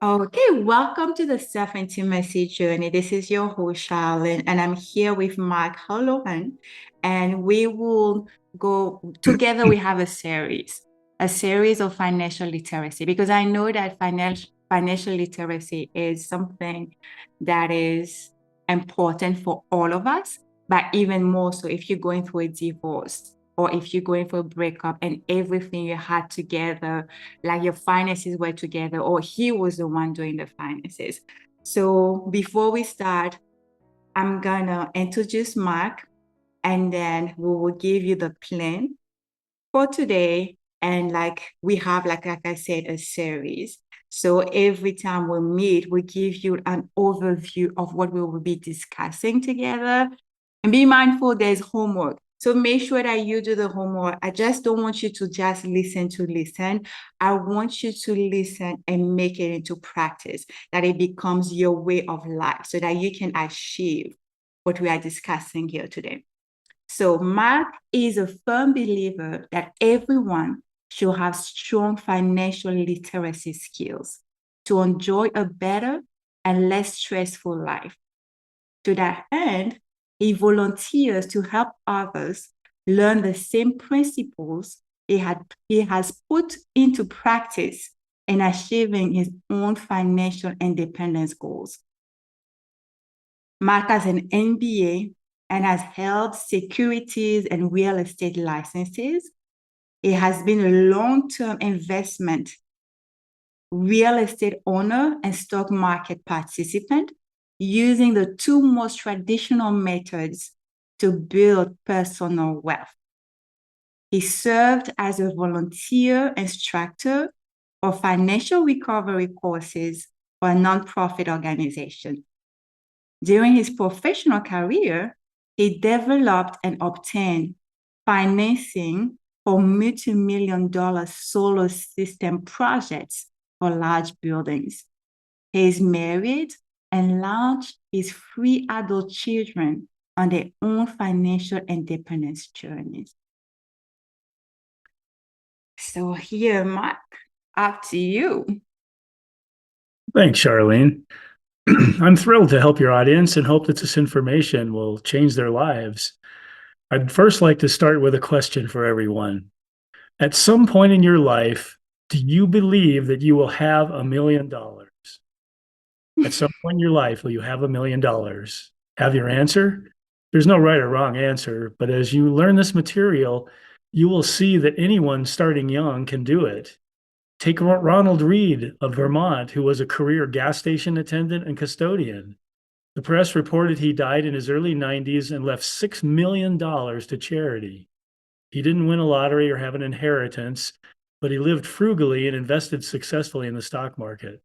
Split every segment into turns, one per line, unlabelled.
Okay, welcome to the Self-Intimacy Journey. This is your host, Charlene, and I'm here with Mark Holohan, and we will go together. We have a series of financial literacy, because I know that financial literacy is something that is important for all of us, but even more so if you're going through a divorce or if you're going for a breakup and everything you had together, like your finances were together, or he was the one doing the finances. So before we start, I'm gonna introduce Mark, and then we will give you the plan for today. And like we have, like I said, a series. So every time we meet, we give you an overview of what we will be discussing together. And be mindful, there's homework. So make sure that you do the homework. I just don't want you to just listen to listen. I want you to listen and make it into practice, that it becomes your way of life so that you can achieve what we are discussing here today. So Mark is a firm believer that everyone should have strong financial literacy skills to enjoy a better and less stressful life. To that end, he volunteers to help others learn the same principles he has put into practice in achieving his own financial independence goals. Mark has an MBA and has held securities and real estate licenses. He has been a long-term investment real estate owner and stock market participant, using the two most traditional methods to build personal wealth. He served as a volunteer instructor for financial recovery courses for a nonprofit organization. During his professional career, he developed and obtained financing for multi-million dollar solar system projects for large buildings. He is married and launched his 3 adult children on their own financial independence journeys. So here, Mark, up to you.
Thanks, Charlene. I'm thrilled to help your audience and hope that this information will change their lives. I'd first like to start with a question for everyone. At some point in your life, do you believe that you will have $1 million? At some point in your life, will you have $1 million? Have your answer? There's no right or wrong answer, but as you learn this material, you will see that anyone starting young can do it. Take Ronald Reed of Vermont, who was a career gas station attendant and custodian. The press reported he died in his early 90s and left $6 million to charity. He didn't win a lottery or have an inheritance, but he lived frugally and invested successfully in the stock market.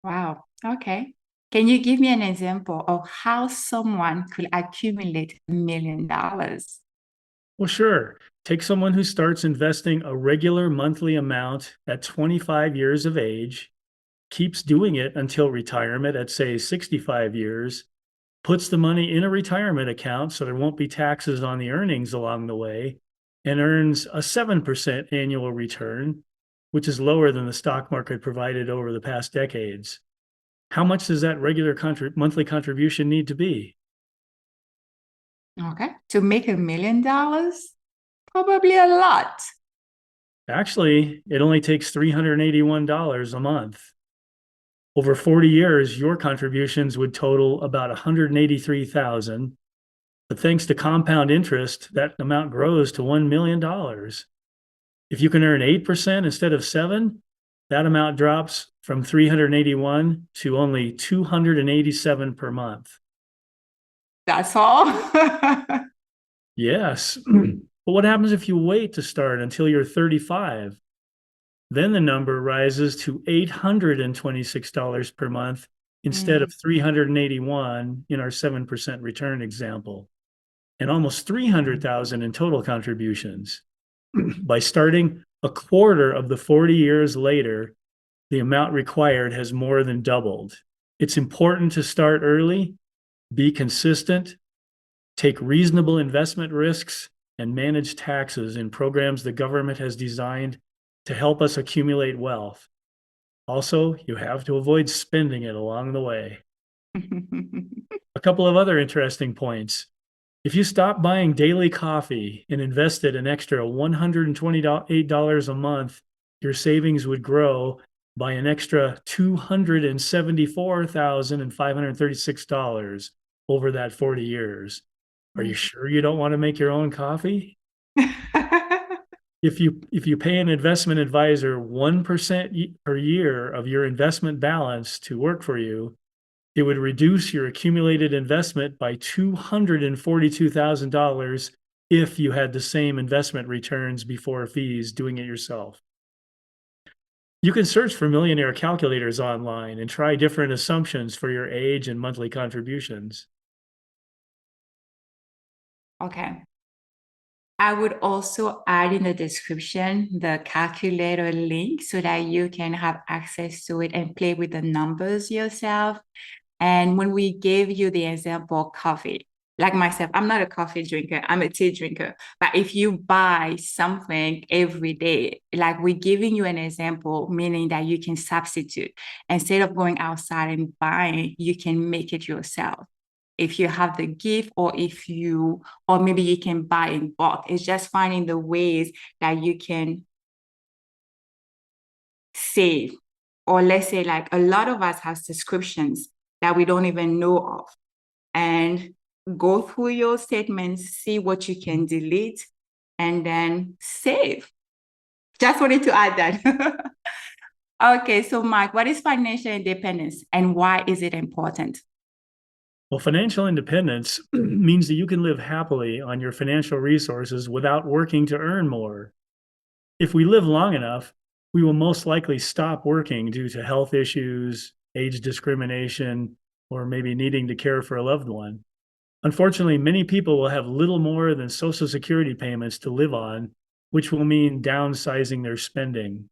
Wow. Okay. Can you give me an example of how someone could accumulate $1 million?
Well, sure. Take someone who starts investing a regular monthly amount at 25 years of age, keeps doing it until retirement at, say, 65 years, puts the money in a retirement account so there won't be taxes on the earnings along the way, and earns a 7% annual return, which is lower than the stock market provided over the past decades. How much does that regular monthly contribution need to be?
Okay. To make $1 million? Probably a lot.
Actually, it only takes $381 a month. Over 40 years, your contributions would total about $183,000. But thanks to compound interest, that amount grows to $1 million. If you can earn 8% instead of 7, that amount drops from 381 to only 287 per month.
That's all?
Yes. But what happens if you wait to start until you're 35? Then the number rises to $826 per month instead of 381 in our 7% return example, and almost 300,000 in total contributions. By starting a quarter of the 40 years later, the amount required has more than doubled. It's important to start early, be consistent, take reasonable investment risks, and manage taxes in programs the government has designed to help us accumulate wealth. Also, you have to avoid spending it along the way. A couple of other interesting points. If you stop buying daily coffee and invested an extra $128 a month, your savings would grow by an extra $274,536 over that 40 years. Are you sure you don't want to make your own coffee? If you pay an investment advisor 1% per year of your investment balance to work for you, it would reduce your accumulated investment by $242,000 if you had the same investment returns before fees doing it yourself. You can search for millionaire calculators online and try different assumptions for your age and monthly contributions.
Okay. I would also add in the description the calculator link so that you can have access to it and play with the numbers yourself. And when we gave you the example coffee, like myself, I'm not a coffee drinker, I'm a tea drinker. But if you buy something every day, like we're giving you an example, meaning that you can substitute. Instead of going outside and buying, you can make it yourself. If you have the gift, or maybe you can buy in bulk. It's just finding the ways that you can save. Or let's say, like a lot of us have subscriptions that we don't even know of. And go through your statements, see what you can delete, and then save. Just wanted to add that. Okay, so Mike, what is financial independence and why is it important?
Well, financial independence means that you can live happily on your financial resources without working to earn more. If we live long enough, we will most likely stop working due to health issues, age discrimination, or maybe needing to care for a loved one. Unfortunately, many people will have little more than Social Security payments to live on, which will mean downsizing their spending.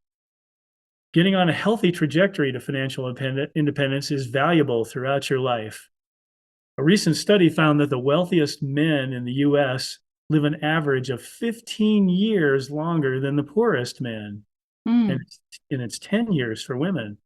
Getting on a healthy trajectory to financial independence is valuable throughout your life. A recent study found that the wealthiest men in the US live an average of 15 years longer than the poorest men, and
Mm,
it's 10 years for women.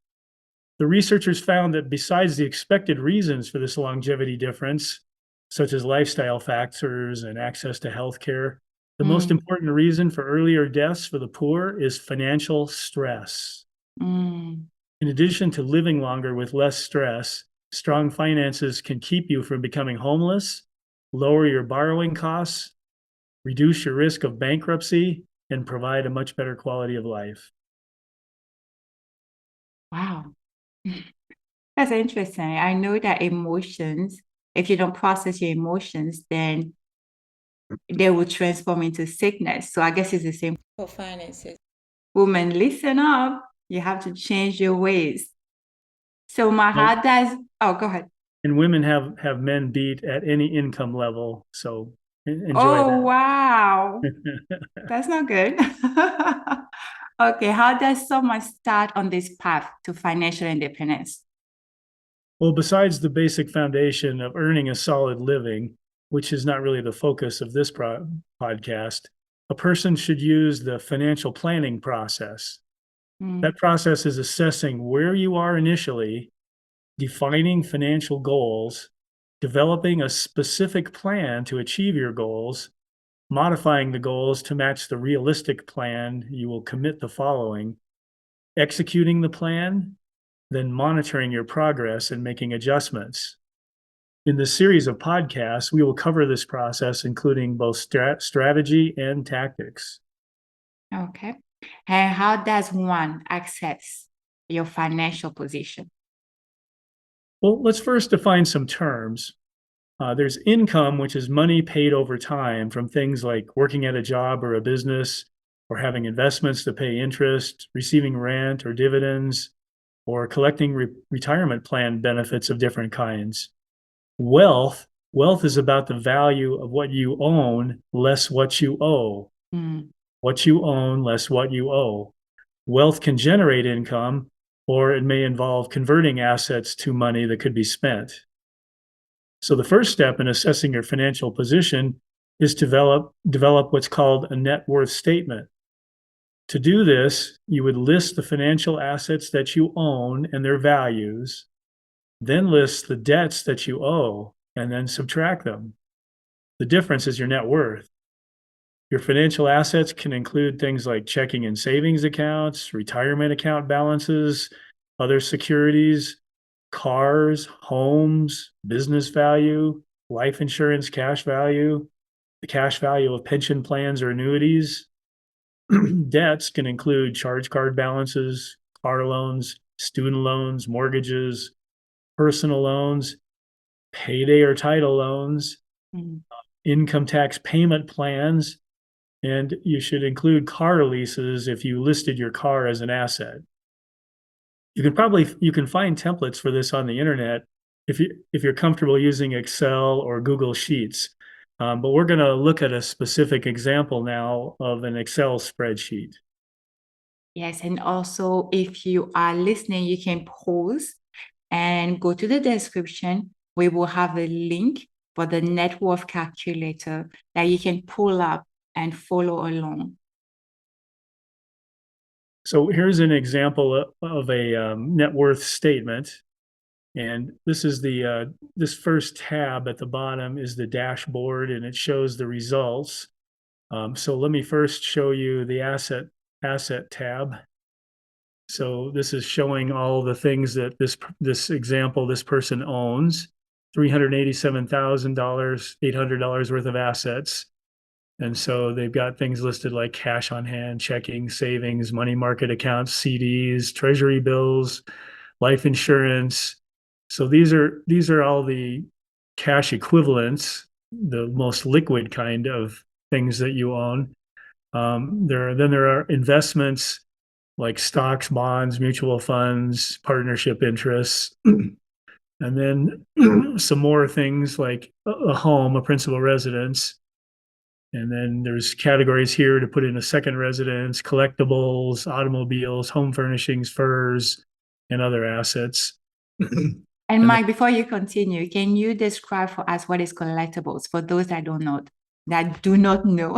The researchers found that besides the expected reasons for this longevity difference, such as lifestyle factors and access to healthcare, the most
mm,
important reason for earlier deaths for the poor is financial stress.
mm.
In addition to living longer with less stress, strong finances can keep you from becoming homeless, lower your borrowing costs, reduce your risk of bankruptcy, and provide a much better quality of life.
Wow. That's interesting. I know that emotions, if you don't process your emotions, then they will transform into sickness. So I guess it's the same for finances. Women, listen up. You have to change your ways. So my
Well,
how does oh go ahead.
and women have men beat at any income level, so enjoy
Oh
that.
wow. That's not good. Okay, how does someone start on this path to financial independence?
Well, besides the basic foundation of earning a solid living, which is not really the focus of this podcast, a person should use the financial planning process.
Mm,
That process is assessing where you are initially, defining financial goals, developing a specific plan to achieve your goals, modifying the goals to match the realistic plan you will commit the following, executing the plan, then monitoring your progress and making adjustments. In this series of podcasts, we will cover this process, including both strategy and tactics.
okay. And how does one access your financial position?
Well, let's first define some terms. There's income, which is money paid over time from things like working at a job or a business, or having investments to pay interest, receiving rent or dividends, or collecting retirement plan benefits of different kinds. Wealth is about the value of what you own less what you owe.
Mm,
What you own less what you owe. Wealth can generate income, or it may involve converting assets to money that could be spent. So the first step in assessing your financial position is to develop what's called a net worth statement. To do this, you would list the financial assets that you own and their values, then list the debts that you owe, and then subtract them. The difference is your net worth. Your financial assets can include things like checking and savings accounts, retirement account balances, other securities, cars, homes, business value, life insurance, cash value, the cash value of pension plans or annuities. Debts can include charge card balances, car loans, student loans, mortgages, personal loans, payday or title loans,
Mm.
income tax payment plans, and you should include car leases if you listed your car as an asset. You can find templates for this on the internet if you're comfortable using Excel or Google Sheets. But we're going to look at a specific example now of an Excel spreadsheet.
Yes, and also if you are listening, you can pause and go to the description. We will have a link for the net worth calculator that you can pull up and follow along.
So here's an example of a net worth statement. And this is this first tab at the bottom is the dashboard, and it shows the results. So let me first show you the asset tab. So this is showing all the things that this example, this person owns, $387,000, $800 worth of assets. And so they've got things listed like cash on hand, checking, savings, money market accounts, CDs, treasury bills, life insurance. So these are all the cash equivalents, the most liquid kind of things that you own. There are investments like stocks, bonds, mutual funds, partnership interests, and then some more things like a home, a principal residence. And then there's categories here to put in a second residence, collectibles, automobiles, home furnishings, furs, and other assets.
And
And then,
Mike, before you continue, can you describe for us what is collectibles for those that don't know, that do not know?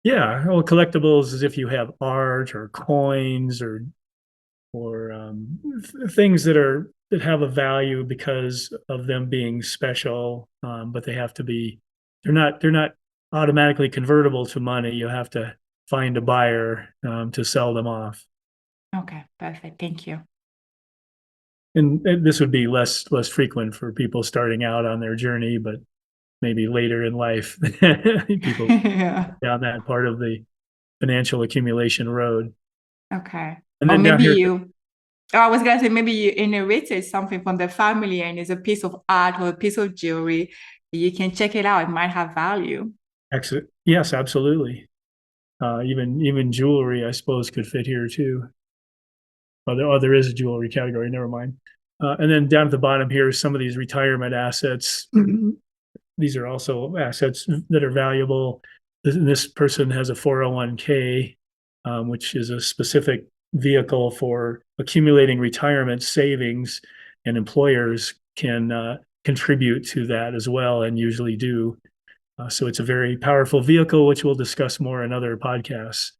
yeah, well, collectibles is if you have art or coins or things that have a value because of them being special, but they have to be they're not automatically convertible to money. You have to find a buyer to sell them off,
Okay, perfect. Thank you.
and this would be less frequent for people starting out on their journey, but maybe later in life, people
Yeah.
down that part of the financial accumulation road.
Okay.
And
Or
then down
maybe
here,
you, oh, I was gonna say maybe you inherited something from the family and it's a piece of art or a piece of jewelry. You can check it out. It might have value.
yes, absolutely. Even jewelry, I suppose, could fit here too. There is a jewelry category. Never mind. And then down at the bottom here, some of these retirement assets. These are also assets that are valuable. This person has a 401k, which is a specific vehicle for accumulating retirement savings, and employers can contribute to that as well, and usually do. So it's a very powerful vehicle, which we'll discuss more in other podcasts.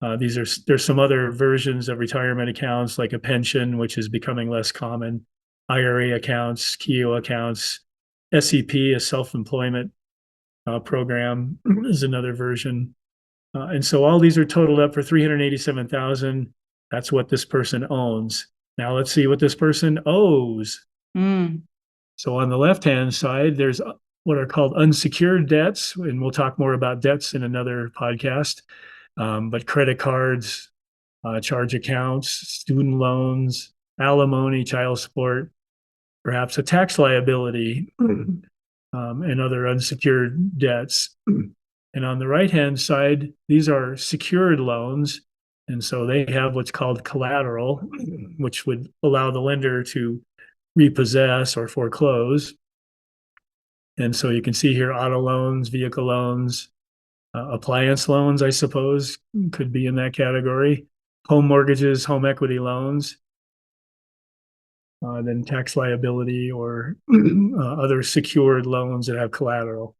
There's some other versions of retirement accounts like a pension, which is becoming less common, IRA accounts, KEO accounts, SEP, a self-employment program, is another version. And so all these are totaled up for 387,000. That's what this person owns. Now let's see what this person owes.
Mm.
So on the left-hand side, there's what are called unsecured debts, and we'll talk more about debts in another podcast. But credit cards, charge accounts, student loans, alimony, child support, perhaps a tax liability, and other unsecured debts. And on the right-hand side, these are secured loans. And so they have what's called collateral, which would allow the lender to repossess or foreclose. And so you can see here auto loans, vehicle loans, appliance loans, I suppose, could be in that category. Home mortgages, home equity loans, then tax liability or other secured loans that have collateral.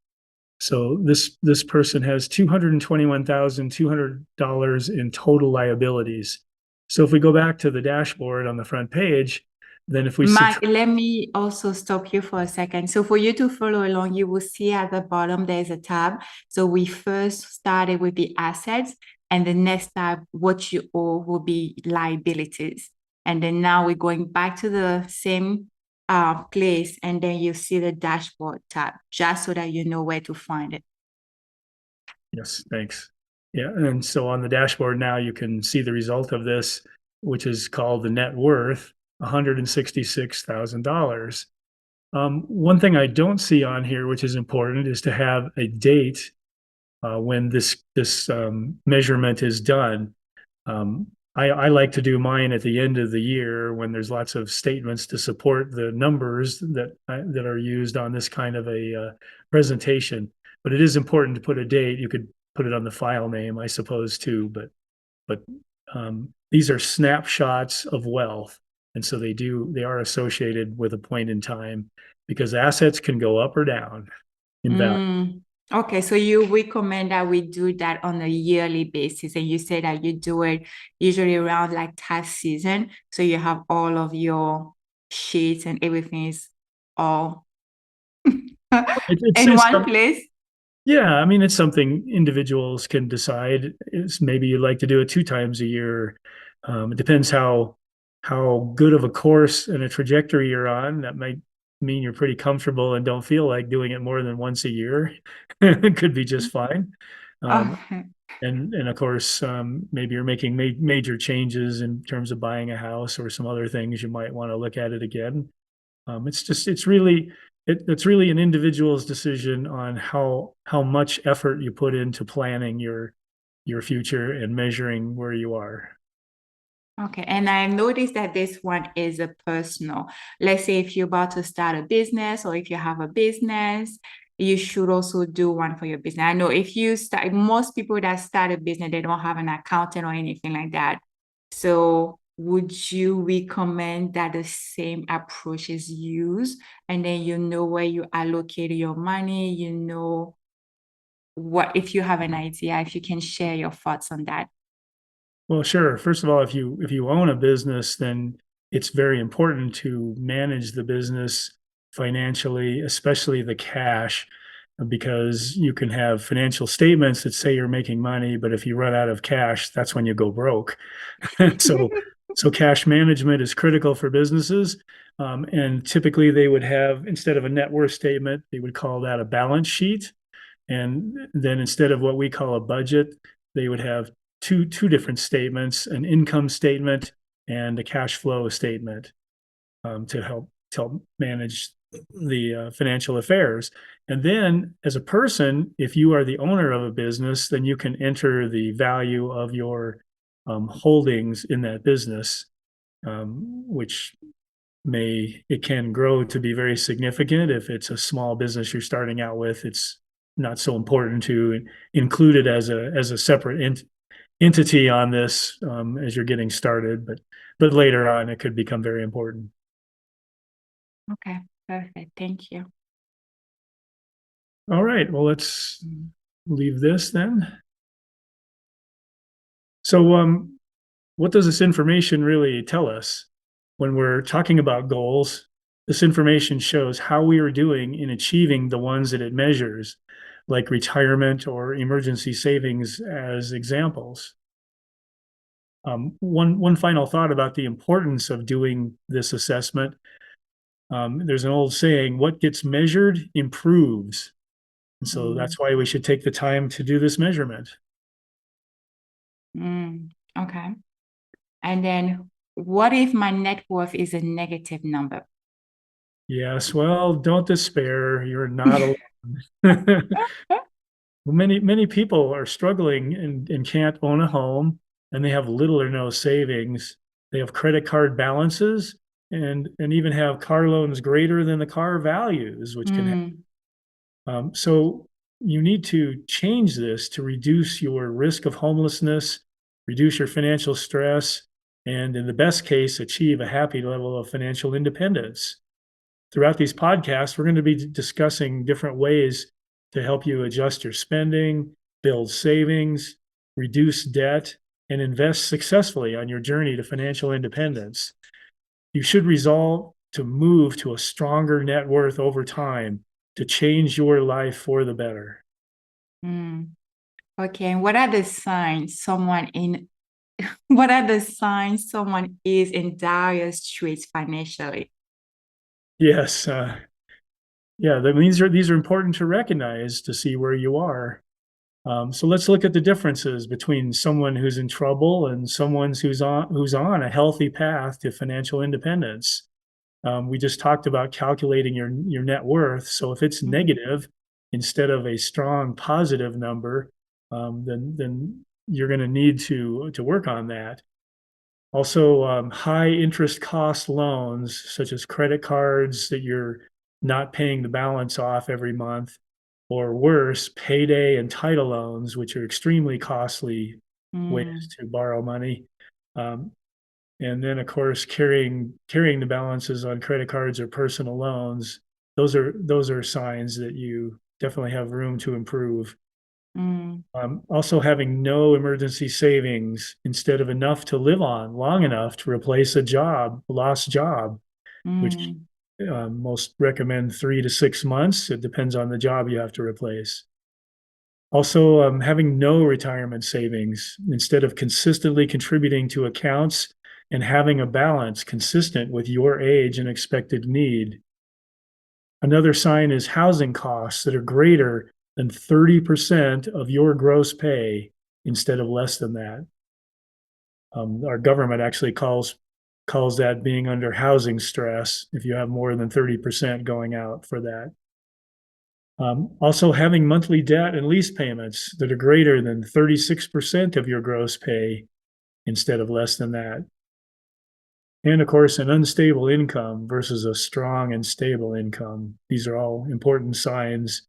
So this person has $221,200 in total liabilities. So if we go back to the dashboard on the front page, then if we
Mark,
subtract,
let me also stop you for a second. So for you to follow along, you will see at the bottom there's a tab. So we first started with the assets, and the next tab, what you owe, will be liabilities. And then now we're going back to the same place, and then you see the dashboard tab, just so that you know where to find it.
yes, thanks. Yeah, and so on the dashboard now you can see the result of this, which is called the net worth, $166,000. One thing I don't see on here, which is important, is to have a date when this measurement is done. I like to do mine at the end of the year when there's lots of statements to support the numbers that are used on this kind of a presentation. But it is important to put a date. You could put it on the file name, I suppose, too. But these are snapshots of wealth, and so they are associated with a point in time because assets can go up or down in value.
Okay, so you recommend that we do that on a yearly basis, and you say that you do it usually around like tax season, so you have all of your sheets and everything is all
It's
in
it's
one place.
Yeah, I mean, it's something individuals can decide. Is maybe you'd like to do it 2 times a year. It depends how good of a course and a trajectory you're on. That might mean you're pretty comfortable and don't feel like doing it more than once a year. It could be just fine. Um,
Oh,
and of course, maybe you're making major changes in terms of buying a house or some other things. You might want to look at it again. It's really an individual's decision on how much effort you put into planning your future and measuring where you are.
okay, and I noticed that this one is a personal. Let's say if you're about to start a business or if you have a business, you should also do one for your business. I know if you start, most people that start a business, they don't have an accountant or anything like that. So would you recommend that the same approach is used and then you know where you allocate your money, you know what, if you have an idea, if you can share your thoughts on that?
Well, sure. First of all, if you own a business, then it's very important to manage the business financially, especially the cash, because you can have financial statements that say you're making money, but if you run out of cash, that's when you go broke. So, so cash management is critical for businesses. And typically they would have, instead of a net worth statement, they would call that a balance sheet. And then instead of what we call a budget, they would have two different statements, an income statement and a cash flow statement, to help manage the financial affairs. And then as a person, if you are the owner of a business, then you can enter the value of your holdings in that business, which it can grow to be very significant. If it's a small business you're starting out with, it's not so important to include it as a separate entity on this, as you're getting started, but later on it could become very important.
Okay, perfect. Thank you.
All right, well, let's leave this then. So, what does this information really tell us? When we're talking about goals, this information shows how we are doing in achieving the ones that it measures, like retirement or emergency savings as examples. One final thought about the importance of doing this assessment. There's an old saying, what gets measured improves. And so that's why we should take the time to do this measurement.
Okay. And then what if my net worth is a negative number?
Yes, well, don't despair. You're not alone. Many people are struggling and can't own a home, and they have little or no savings. They have credit card balances and even have car loans greater than the car values, which can
Mm,
so you need to change this to reduce your risk of homelessness, reduce your financial stress, and in the best case, achieve a happy level of financial independence. Throughout these podcasts, we're going to be discussing different ways to help you adjust your spending, build savings, reduce debt, and invest successfully on your journey to financial independence. You should resolve to move to a stronger net worth over time to change your life for the better.
Mm. Okay, and what are the signs someone in what are the signs someone is in dire straits financially?
Yes, yeah, these are important to recognize to see where you are. So let's look at the differences between someone who's in trouble and someone who's on a healthy path to financial independence. We just talked about calculating your net worth. So if it's
Mhm.
negative instead of a strong positive number, then you're going to need to work on that. Also, high interest cost loans, such as credit cards that you're not paying the balance off every month, or worse, payday and title loans, which are extremely costly ways
Mm,
to borrow money. Um, and then, of course, carrying the balances on credit cards or personal loans. Those are signs that you definitely have room to improve.
mm,
Also, having no emergency savings instead of enough to live on long enough to replace a lost job, which
mm,
most recommend 3 to 6 months. It depends on the job you have to replace. Also, having no retirement savings instead of consistently contributing to accounts and having a balance consistent with your age and expected need. Another sign is housing costs that are greater than 30% of your gross pay instead of less than that. Our government actually calls that being under housing stress if you have more than 30% going out for that. Also, having monthly debt and lease payments that are greater than 36% of your gross pay instead of less than that. And of course, an unstable income versus a strong and stable income. These are all important signs,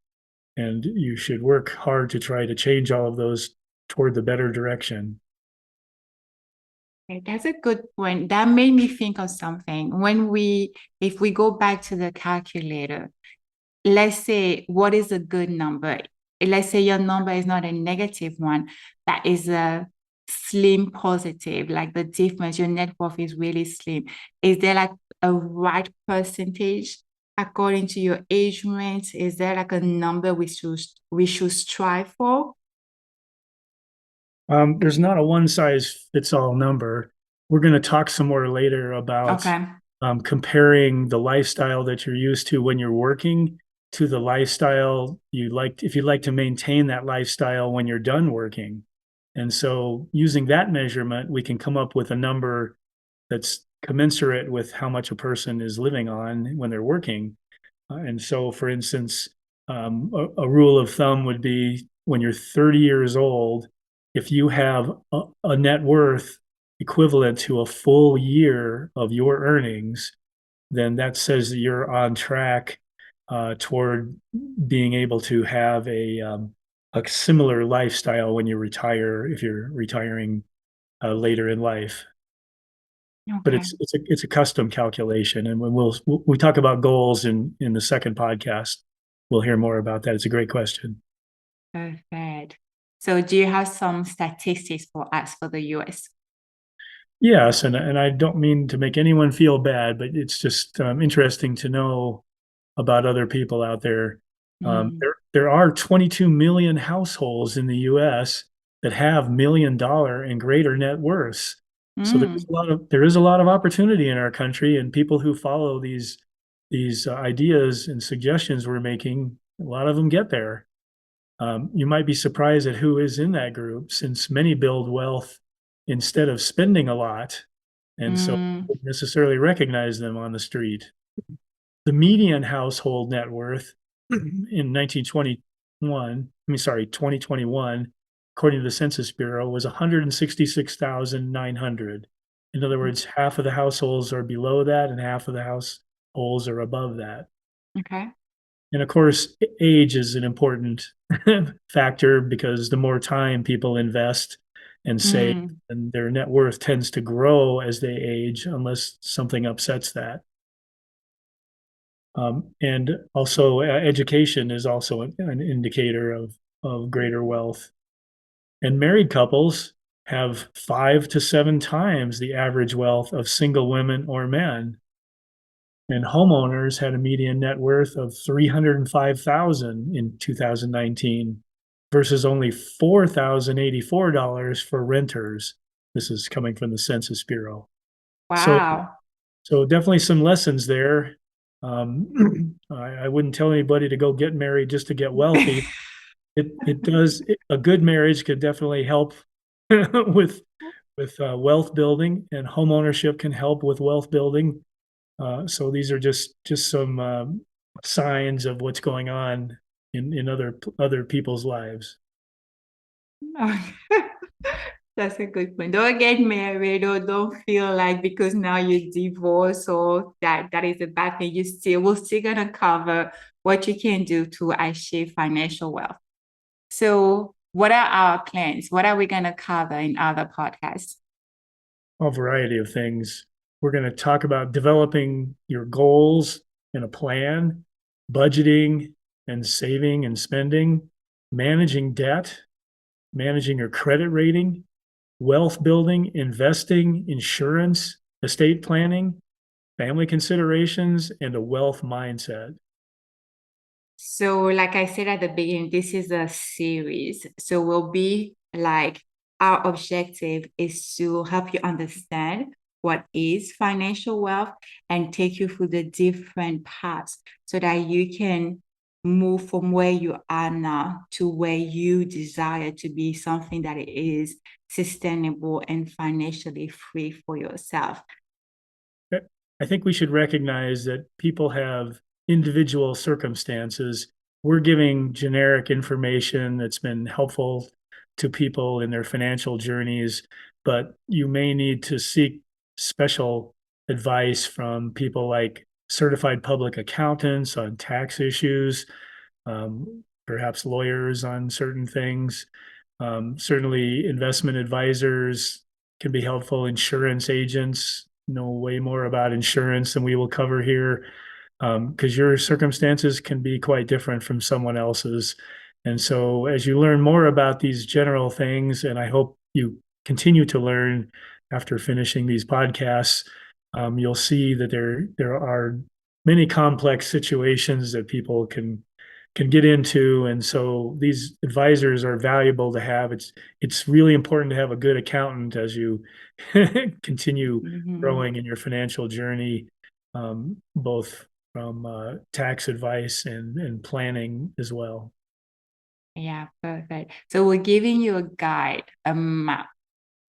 and you should work hard to try to change all of those toward the better direction.
okay, that's a good point. That made me think of something. If we go back to the calculator, let's say what is a good number? Let's say your number is not a negative one, that is a slim positive, like the difference, your net worth is really slim. Is there like a right percentage according to your age range? Is there like a number we should strive for?
There's not a one size fits all number. We're going to talk some more later about
Okay.
comparing the lifestyle that you're used to when you're working to the lifestyle you like, if you'd like to maintain that lifestyle when you're done working. And so, using that measurement, we can come up with a number that's commensurate with how much a person is living on when they're working. And so, for instance, a rule of thumb would be when you're 30 years old, if you have a net worth equivalent to a full year of your earnings, then that says that you're on track toward being able to have a similar lifestyle when you retire, if you're retiring later in life. But
Okay.
it's a custom calculation, and when we talk about goals in the second podcast, we'll hear more about that. It's a great question.
Perfect. So do you have some statistics for us for the US?
Yes, and I don't mean to make anyone feel bad, but it's just interesting to know about other people out there.
Mm,
There are 22 million households in the U.S. that have $1 million and greater net worths. So
mm,
there is a lot of opportunity in our country, and people who follow these ideas and suggestions we're making, a lot of them get there. You might be surprised at who is in that group, since many build wealth instead of spending a lot, and so you
mm.
wouldn't necessarily recognize them on the street. The median household net worth in 2021, according to the Census Bureau, was 166,900. In other words, half of the households are below that, and half of the households are above that.
Okay.
And of course, age is an important factor because the more time people invest and save,
Mm.
and their net worth tends to grow as they age, unless something upsets that. And also, education is also an indicator of greater wealth. And married couples have 5 to 7 times the average wealth of single women or men. And homeowners had a median net worth of 305,000 in 2019 versus only $4,084 for renters. This is coming from the Census Bureau. So
Wow.
so definitely some lessons there. I wouldn't tell anybody to go get married just to get wealthy. It does a good marriage could definitely help with wealth building, and home ownership can help with wealth building. So these are just some signs of what's going on in other people's lives.
That's a good point. Don't get married or don't feel like because now you're divorced or that is a bad thing. We're still gonna cover what you can do to achieve financial wealth. So what are our plans? What are we gonna cover in other podcasts?
A variety of things. We're going to talk about developing your goals and a plan, budgeting and saving and spending, managing debt, managing your credit rating, wealth building, investing, insurance, estate planning, family considerations, and a wealth mindset.
So, like I said at the beginning, this is a series. So, we'll be like, our objective is to help you understand what is financial wealth and take you through the different paths so that you can move from where you are now to where you desire to be, something that is sustainable and financially free for yourself.
I think we should recognize that people have individual circumstances. We're giving generic information that's been helpful to people in their financial journeys, but you may need to seek special advice from people like certified public accountants on tax issues, perhaps lawyers on certain things. Certainly, investment advisors can be helpful. Insurance agents know way more about insurance than we will cover here, because your circumstances can be quite different from someone else's. And so, as you learn more about these general things, and I hope you continue to learn after finishing these podcasts, you'll see that there are many complex situations that people can get into. And so these advisors are valuable to have. It's really important to have a good accountant as you continue
Mhm.
growing in your financial journey, both from tax advice and planning as well.
Yeah, perfect. So we're giving you a guide, a map,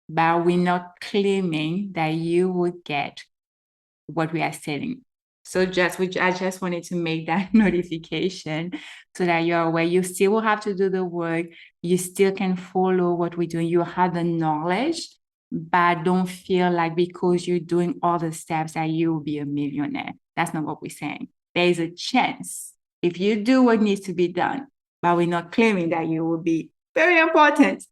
but we're not claiming that you will get what we are selling. So I just wanted to make that notification so that you're aware. You still will have to do the work. You still can follow what we're doing. You have the knowledge, but don't feel like because you're doing all the steps that you will be a millionaire. That's not what we're saying. There is a chance if you do what needs to be done, but we're not claiming that you will be very important.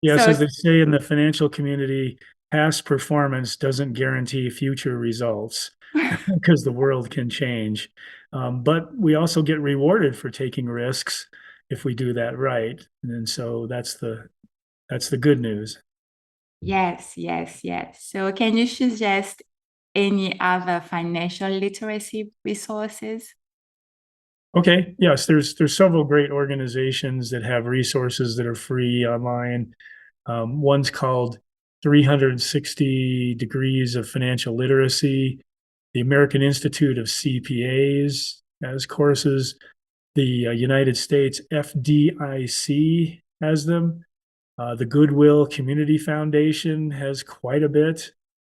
Yes, as
So
they say in the financial community, past performance doesn't guarantee future results because the world can change. But we also get rewarded for taking risks if we do that right. And so that's the good news.
yes, yes, yes. So can you suggest any other financial literacy resources?
Okay, yes, there's several great organizations that have resources that are free online. One's called 360 Degrees of Financial Literacy. The American Institute of CPAs has courses. The United States FDIC has them. The Goodwill Community Foundation has quite a bit.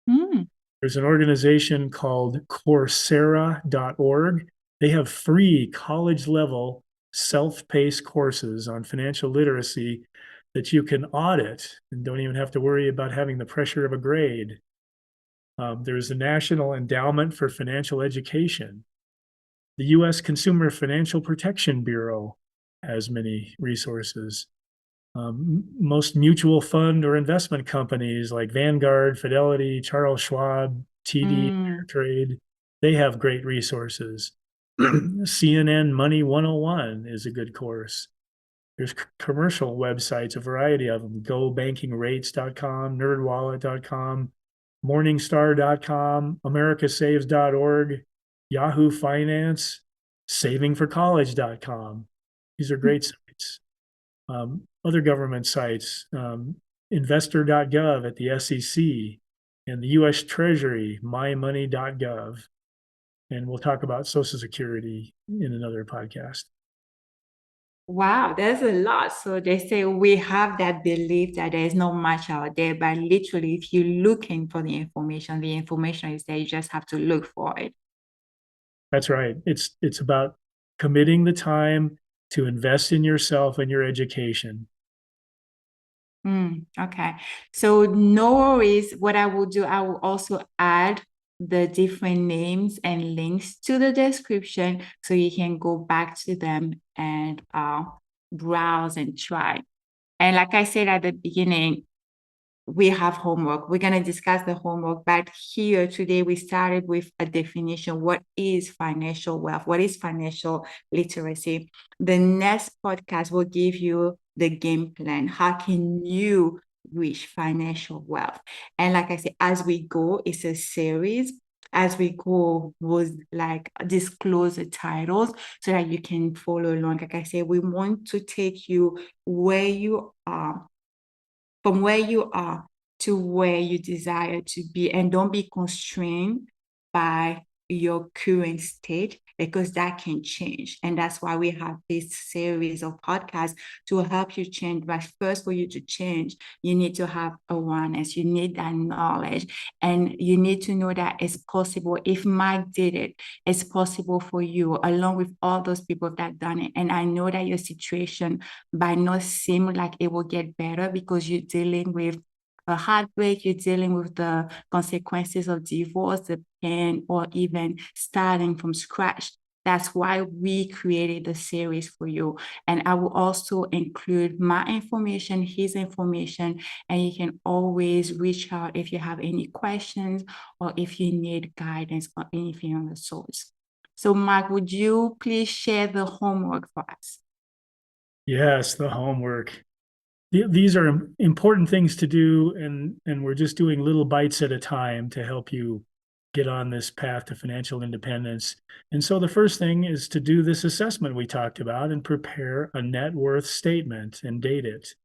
Hmm.
There's an organization called Coursera.org. They have free college level self-paced courses on financial literacy that you can audit and don't even have to worry about having the pressure of a grade. There's the National Endowment for Financial Education. The U.S. Consumer Financial Protection Bureau has many resources. Most mutual fund or investment companies like Vanguard, Fidelity, Charles Schwab, TD
Mm.
Ameritrade. They have great resources. CNN Money 101 is a good course. There's commercial websites, a variety of them, gobankingrates.com, nerdwallet.com, morningstar.com, americasaves.org, Yahoo Finance, savingforcollege.com. These are great sites. Other government sites, investor.gov at the SEC and the US Treasury, mymoney.gov. And we'll talk about Social Security in another podcast.
Wow, there's a lot. So they say we have that belief that there is not much out there, but literally, if you're looking for the information is there. You just have to look for it.
That's right. It's about committing the time to invest in yourself and your education.
Okay. So no worries. What I will do, I will also add the different names and links to the description so you can go back to them and browse and try. And like I said at the beginning, we have homework. We're going to discuss the homework, but here today we started with a definition. What is financial wealth? What is financial literacy? The next podcast will give you the game plan. How can you reach financial wealth? And like I said, as we go, it's a series. As we go, we'll like disclose the titles so that you can follow along. Like I said, we want to take you where you are, from where you are to where you desire to be, and don't be constrained by your current state because that can change. And that's why we have this series of podcasts to help you change. But first, for you to change, you need to have awareness, you need that knowledge, and you need to know that it's possible. If Mike did it, it's possible for you, along with all those people that done it. And I know that your situation might not seem like it will get better because you're dealing with a heartbreak, you're dealing with the consequences of divorce, the pain, or even starting from scratch. That's why we created the series for you. And I will also include my information, his information, and you can always reach out if you have any questions or if you need guidance or anything on the source. So, Mark, would you please share the homework for us?
Yes, the homework. These are important things to do, and we're just doing little bites at a time to help you get on this path to financial independence. And so the first thing is to do this assessment we talked about and prepare a net worth statement and date it.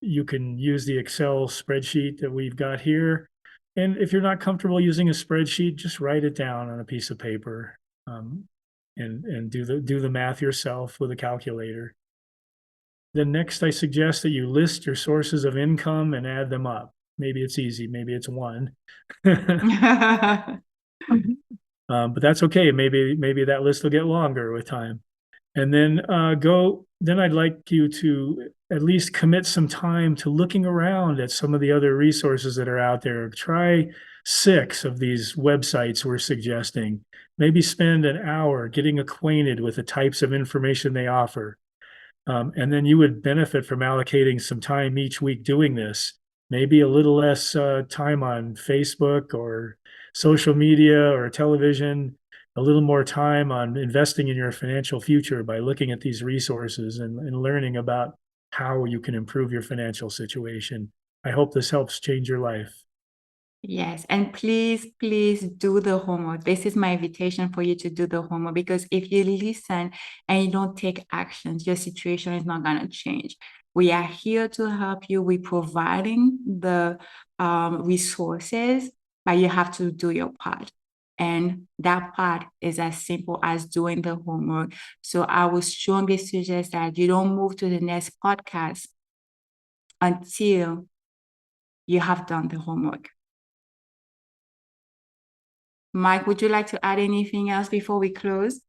You can use the Excel spreadsheet that we've got here. And if you're not comfortable using a spreadsheet, just write it down on a piece of paper, and do the math yourself with a calculator. Then next, I suggest that you list your sources of income and add them up. Maybe it's easy, maybe it's one. But that's okay. Maybe that list will get longer with time. And then then I'd like you to at least commit some time to looking around at some of the other resources that are out there. Try 6 of these websites we're suggesting. Maybe spend an hour getting acquainted with the types of information they offer. And then you would benefit from allocating some time each week doing this. Maybe a little less time on Facebook or social media or television, a little more time on investing in your financial future by looking at these resources and learning about how you can improve your financial situation. I hope this helps change your life.
Yes, and please, please do the homework. This is my invitation for you to do the homework because if you listen and you don't take actions, your situation is not going to change. We are here to help you. We're providing the resources, but you have to do your part. And that part is as simple as doing the homework. So I would strongly suggest that you don't move to the next podcast until you have done the homework. Mike, would you like to add anything else before we close?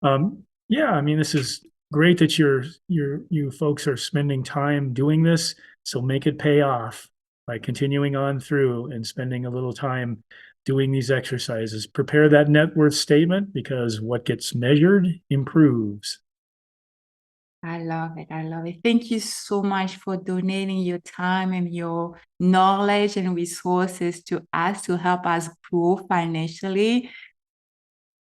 Yeah, I mean, this is great that you folks are spending time doing this. So make it pay off by continuing on through and spending a little time doing these exercises. Prepare that net worth statement because what gets measured improves.
I love it. I love it. Thank you so much for donating your time and your knowledge and resources to us to help us grow financially.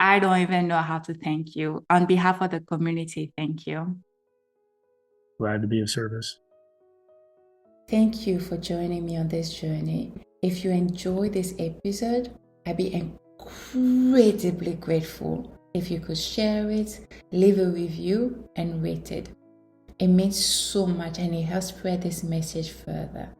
I don't even know how to thank you. On behalf of the community, thank you.
Glad to be of service.
Thank you for joining me on this journey. If you enjoyed this episode, I'd be incredibly grateful if you could share it, leave a review, and rate it. It means so much and it helps spread this message further.